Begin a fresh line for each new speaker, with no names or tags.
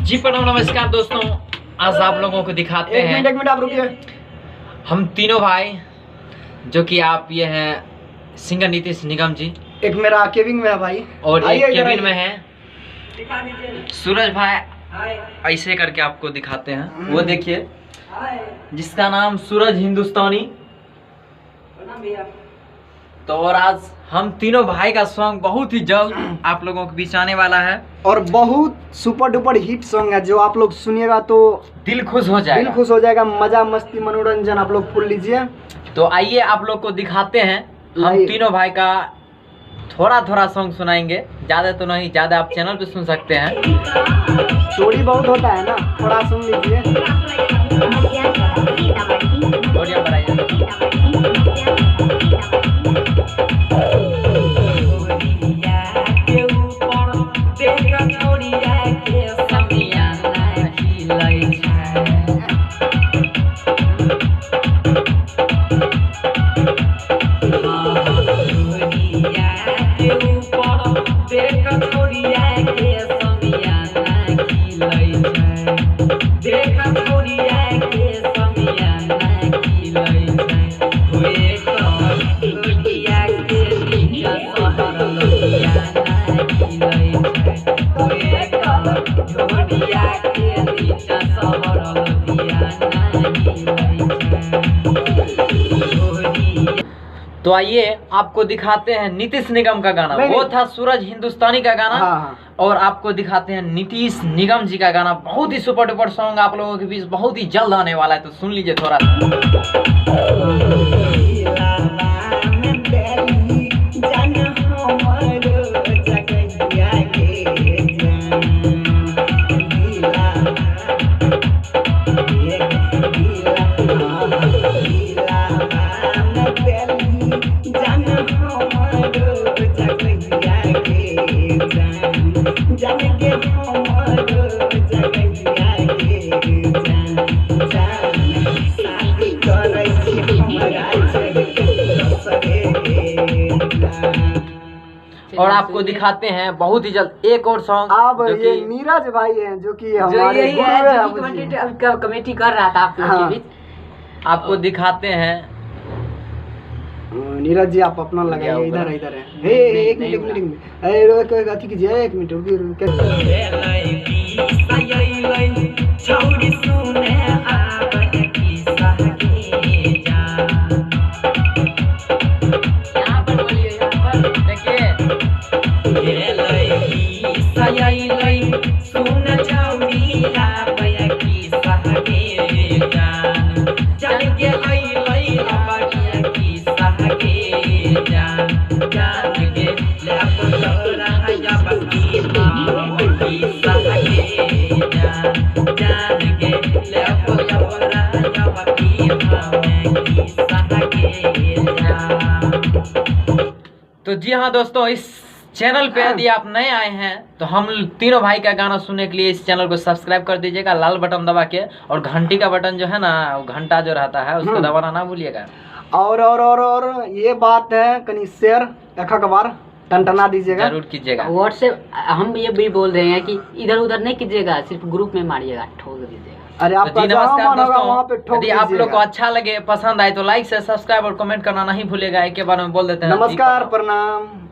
जी प्रणाम नमस्कार दोस्तों, आज आप लोगों को दिखाते हैं।
एक मिनट आप रुकिए।
हम तीनों भाई जो कि आप ये हैं सिंगर नीतीश निगम जी,
एक मेरा केबिन में है भाई
और एक केबिन में है सूरज भाई। ऐसे करके आपको दिखाते हैं, वो देखिए जिसका नाम सूरज हिंदुस्तानी। तो और आज हम तीनों भाई का सॉन्ग बहुत ही जल्द आप लोगों के बीच आने वाला है
और बहुत सुपर डुपर हिट सॉन्ग है जो आप लोग सुनिएगा तो
दिल खुश हो जाएगा।
दिल खुश हो जाएगा, मजा मस्ती मनोरंजन आप लोग फुल लीजिए। तो
आइए आप लोग को दिखाते हैं, हम तीनों भाई का थोड़ा थोड़ा सॉन्ग सुनाएंगे, ज्यादा तो नहीं, ज्यादा आप चैनल पे सुन सकते हैं।
चोरी बहुत होता है ना, थोड़ा सुन लीजिए।
तो आइए आपको दिखाते हैं नीतीश निगम का गाना। वो था सूरज हिंदुस्तानी का गाना।
हाँ।
और आपको दिखाते हैं नीतीश निगम जी का गाना, बहुत ही सुपर डुपर सॉन्ग आप लोगों के बीच बहुत ही जल्द आने वाला है, तो सुन लीजिए थोड़ा और आपको दिखाते हैं बहुत ही जल्द एक और सॉन्ग।
आप ये नीरज भाई हैं जो कि हमारे
कमेटी कर रहा था आप लोगों के बीच।
आपको दिखाते हैं
नीरज जी, आप अपना लगाइए। इधर है एक मिनट अरे अथी कीजिए, एक मिनट
तो जी हाँ दोस्तों, इस चैनल पे यदि आप नए आए हैं तो हम तीनों भाई का गाना सुनने के लिए इस चैनल को सब्सक्राइब कर दीजिएगा लाल बटन दबा के, और घंटी का बटन जो है ना, वो घंटा जो रहता है उसको दबाना ना भूलिएगा।
और ये बात है, कहीं शेयर एक बार टनटना दीजिएगा,
जरूर कीजिएगा।
व्हाट्सएप हम ये भी बोल रहे हैं कि इधर उधर नहीं कीजिएगा, सिर्फ ग्रुप में मारिएगा, ठोक दीजिएगा।
अरे आपका
नमस्कार दोस्तों, यदि आप लोग को अच्छा लगे, पसंद आए तो लाइक से सब्सक्राइब और कमेंट करना नहीं भूलेगा। एक के बारे में बोल देते हैं
नमस्कार, प्रणाम।